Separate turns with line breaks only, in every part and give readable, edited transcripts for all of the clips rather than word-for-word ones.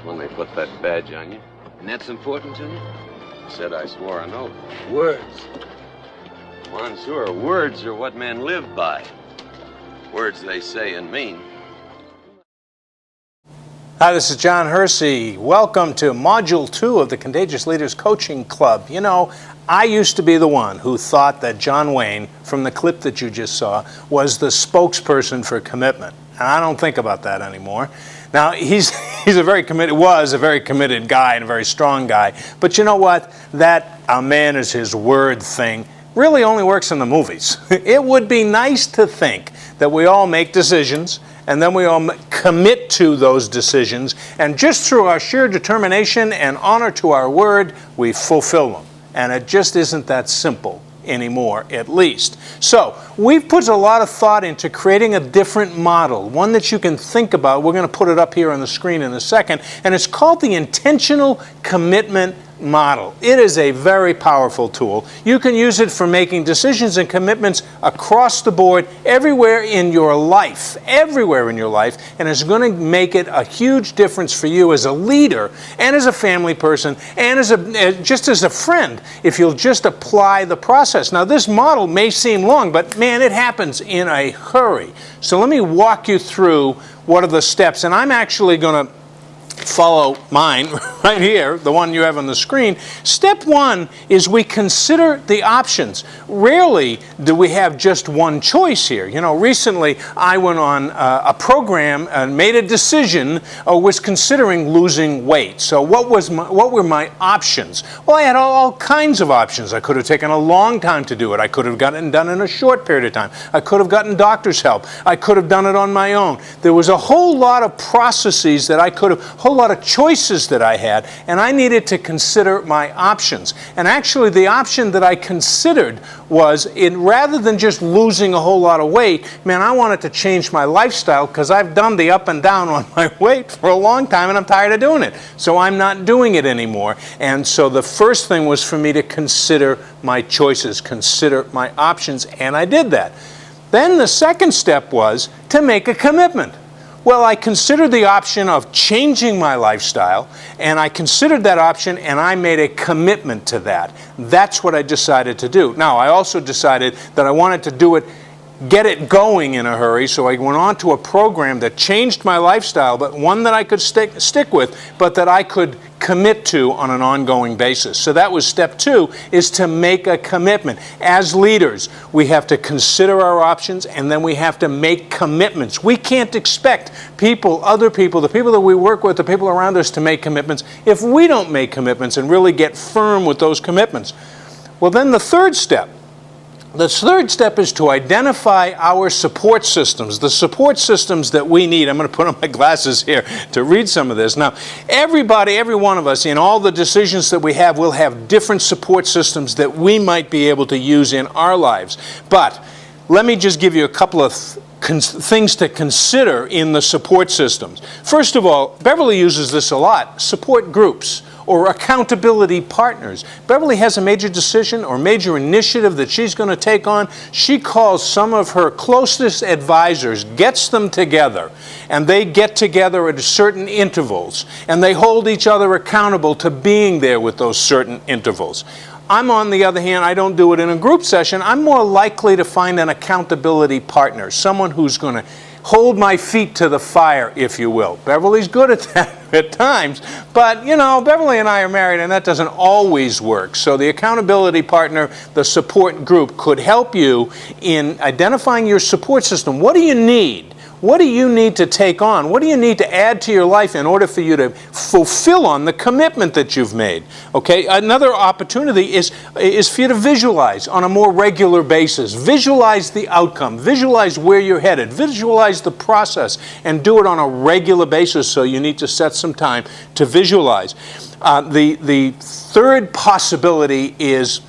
when they put that badge on you.
And that's important to you?
Said I swore an oath.
Words.
Monsieur, words are what men live by. Words they say and mean.
Hi, this is John Hersey. Welcome to Module 2 of the Contagious Leaders Coaching Club. You know, I used to be the one who thought that John Wayne, from the clip that you just saw, was the spokesperson for commitment. And I don't think about that anymore. Now, was a very committed guy and a very strong guy. But you know what? That a man is his word thing really only works in the movies. It would be nice to think that we all make decisions and then we all commit to those decisions, and just through our sheer determination and honor to our word, we fulfill them. And it just isn't that simple anymore, at least. So we've put a lot of thought into creating a different model, one that you can think about. We're going to put it up here on the screen in a second, and it's called the Intentional Commitment Model. It is a very powerful tool. You can use it for making decisions and commitments across the board, everywhere in your life, and it's going to make it a huge difference for you as a leader and as a family person and just as a friend if you'll just apply the process. Now, this model may seem long, but man, it happens in a hurry. So let me walk you through what are the steps, and I'm actually going to follow mine right here, the one you have on the screen. Step one is we consider the options. Rarely do we have just one choice here. You know, recently I went on a program and made a decision, was considering losing weight. So what were my options? Well, I had all kinds of options. I could have taken a long time to do it. I could have gotten it done in a short period of time. I could have gotten doctor's help. I could have done it on my own. There was a whole lot of processes that I could have, whole lot of choices that I had, and I needed to consider my options. And actually the option that I considered was, rather than just losing a whole lot of weight, man, I wanted to change my lifestyle because I've done the up and down on my weight for a long time and I'm tired of doing it. So I'm not doing it anymore. And so the first thing was for me to consider my choices, consider my options, and I did that. Then the second step was to make a commitment. Well, I considered the option of changing my lifestyle, and I considered that option, and I made a commitment to that. That's what I decided to do. Now, I also decided that I wanted to do it, get it going in a hurry, so I went on to a program that changed my lifestyle, but one that I could stick with, but that I could commit to on an ongoing basis. So that was step two, is to make a commitment. As leaders, we have to consider our options, and then we have to make commitments. We can't expect other people, the people that we work with, the people around us to make commitments if we don't make commitments and really get firm with those commitments. Well, then the third step is to identify our support systems, the support systems that we need. I'm going to put on my glasses here to read some of this. Now, every one of us, in all the decisions that we have, will have different support systems that we might be able to use in our lives. But let me just give you a couple of things to consider in the support systems. First of all, Beverly uses this a lot, support groups or accountability partners. Beverly has a major decision or major initiative that she's going to take on. She calls some of her closest advisors, gets them together, and they get together at certain intervals, and they hold each other accountable to being there with those certain intervals. I'm, on the other hand, I don't do it in a group session. I'm more likely to find an accountability partner, someone who's going to hold my feet to the fire, if you will. Beverly's good at that at times, but you know, Beverly and I are married and that doesn't always work. So the accountability partner, the support group, could help you in identifying your support system. What do you need? What do you need to take on? What do you need to add to your life in order for you to fulfill on the commitment that you've made? Okay, another opportunity is for you to visualize on a more regular basis. Visualize the outcome. Visualize where you're headed. Visualize the process and do it on a regular basis, so you need to set some time to visualize. The third possibility is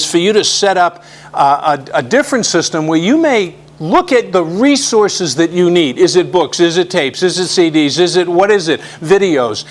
for you to set up a different system where you may look at the resources that you need. Is it books? Is it tapes? Is it CDs? What is it? Videos?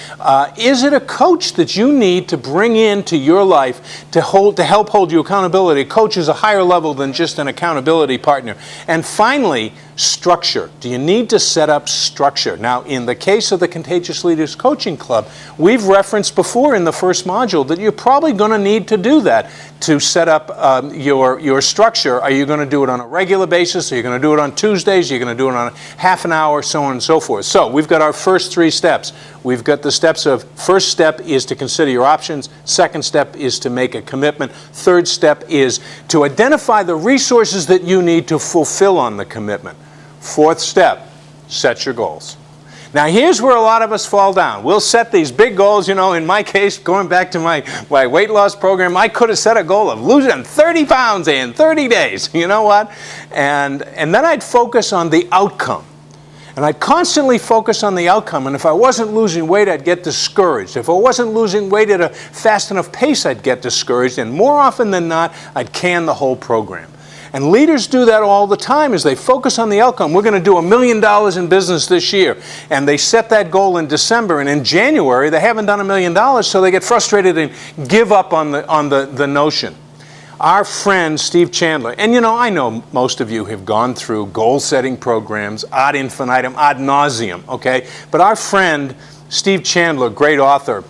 Is it a coach that you need to bring into your life to help hold you accountability? A coach is a higher level than just an accountability partner. And finally, Structure. Do you need to set up structure? Now, in the case of the Contagious Leaders Coaching Club, we've referenced before in the first module that you're probably going to need to do that to set up your structure. Are you going to do it on a regular basis? Are you going to do it on Tuesdays? Are you going to do it on half an hour? So on and so forth. So we've got our first 3 steps. We've got the steps of, first step is to consider your options. Second step is to make a commitment. Third step is to identify the resources that you need to fulfill on the commitment. Fourth step, set your goals. Now here's where a lot of us fall down. We'll set these big goals. You know, in my case, going back to my weight loss program, I could have set a goal of losing 30 pounds in 30 days. You know what? And then I'd focus on the outcome. And I'd constantly focus on the outcome. And if I wasn't losing weight, I'd get discouraged. If I wasn't losing weight at a fast enough pace, I'd get discouraged. And more often than not, I'd can the whole program. And leaders do that all the time, as they focus on the outcome. We're going to do $1 million in business this year. And they set that goal in December, and in January they haven't done $1 million, so they get frustrated and give up on the notion. Our friend Steve Chandler, and you know, I know most of you have gone through goal-setting programs ad infinitum, ad nauseum, okay? But our friend Steve Chandler, great author,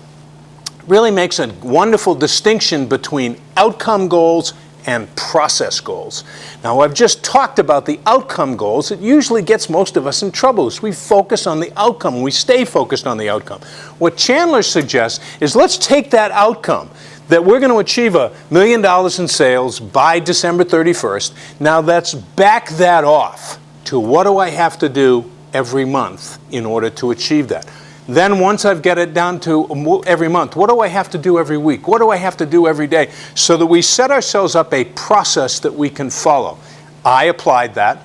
really makes a wonderful distinction between outcome goals and process goals. Now, I've just talked about the outcome goals. It usually gets most of us in trouble. We focus on the outcome. We stay focused on the outcome. What Chandler suggests is let's take that outcome, that we're going to achieve $1 million in sales by December 31st. Now, let's back that off to what do I have to do every month in order to achieve that. Then once I've got it down to every month, what do I have to do every week? What do I have to do every day? So that we set ourselves up a process that we can follow. I applied that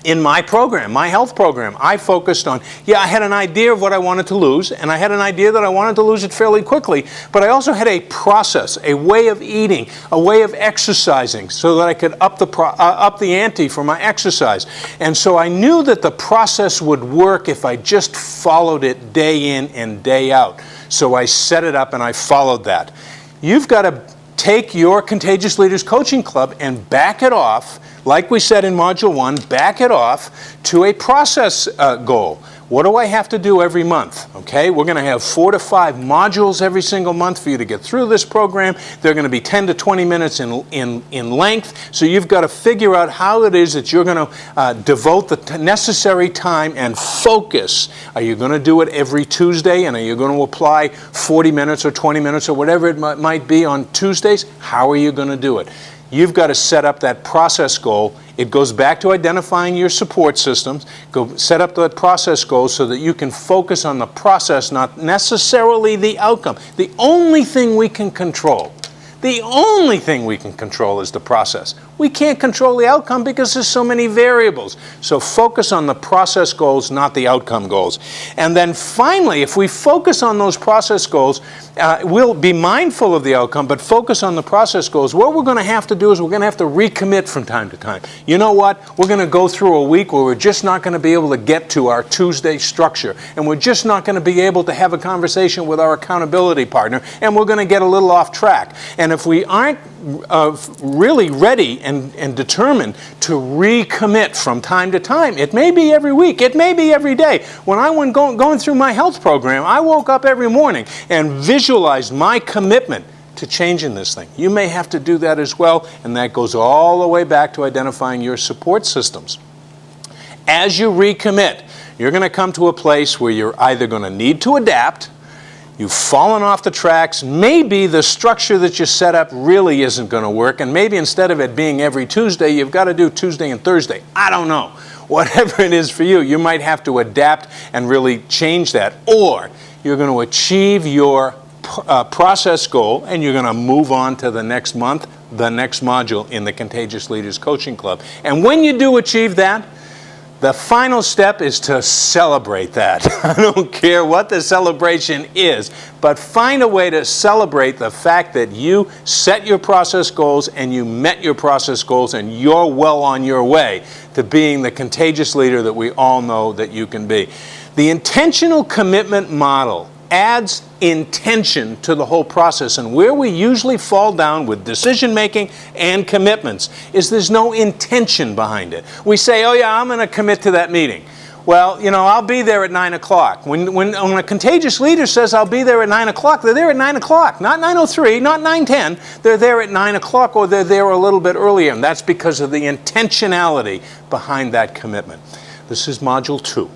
in my program, my health program. I focused on, I had an idea of what I wanted to lose, and I had an idea that I wanted to lose it fairly quickly, but I also had a process, a way of eating, a way of exercising, so that I could up the ante for my exercise. And so I knew that the process would work if I just followed it day in and day out. So I set it up and I followed that. You've got to take your Contagious Leaders Coaching Club and back it off, like we said in Module 1, back it off to a process goal. What do I have to do every month? Okay, we're going to have 4 to 5 modules every single month for you to get through this program. They're going to be 10 to 20 minutes in length. So you've got to figure out how it is that you're going to devote the necessary time and focus. Are you going to do it every Tuesday, and are you going to apply 40 minutes or 20 minutes or whatever it might be on Tuesdays? How are you going to do it? You've got to set up that process goal. It goes back to identifying your support systems. Go set up that process goal so that you can focus on the process, not necessarily the outcome. The only thing we can control is the process. We can't control the outcome because there's so many variables. So focus on the process goals, not the outcome goals. And then finally, if we focus on those process goals, we'll be mindful of the outcome, but focus on the process goals. What we're going to have to do is we're going to have to recommit from time to time. You know what? We're going to go through a week where we're just not going to be able to get to our Tuesday structure, and we're just not going to be able to have a conversation with our accountability partner, and we're going to get a little off track. And if we aren't really ready and determined to recommit from time to time, it may be every week, it may be every day. When I went going through my health program, I woke up every morning and visualized my commitment to changing this thing. You may have to do that as well, and that goes all the way back to identifying your support systems. As you recommit, you're going to come to a place where you're either going to need to adapt. You've fallen off the tracks. Maybe the structure that you set up really isn't going to work, and maybe instead of it being every Tuesday, you've got to do Tuesday and Thursday. I don't know. Whatever it is for you, you might have to adapt and really change that. Or you're going to achieve your process goal, and you're going to move on to the next month, the next module in the Contagious Leaders Coaching Club. And when you do achieve that, the final step is to celebrate that. I don't care what the celebration is, but find a way to celebrate the fact that you set your process goals and you met your process goals, and you're well on your way to being the contagious leader that we all know that you can be. The intentional commitment model adds intention to the whole process. And where we usually fall down with decision making and commitments is there's no intention behind it. We say, oh yeah, I'm going to commit to that meeting. Well, you know, I'll be there at 9 o'clock. When a contagious leader says I'll be there at 9 o'clock, they're there at 9 o'clock, not 9:03, not 9:10. They're there at 9 o'clock, or they're there a little bit earlier, and that's because of the intentionality behind that commitment. This is Module 2.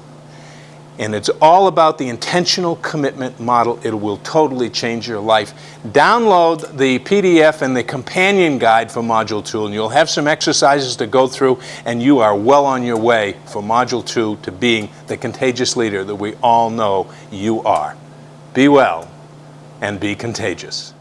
And it's all about the intentional commitment model. It will totally change your life. Download the PDF and the companion guide for Module 2, and you'll have some exercises to go through, and you are well on your way for Module 2 to being the contagious leader that we all know you are. Be well and be contagious.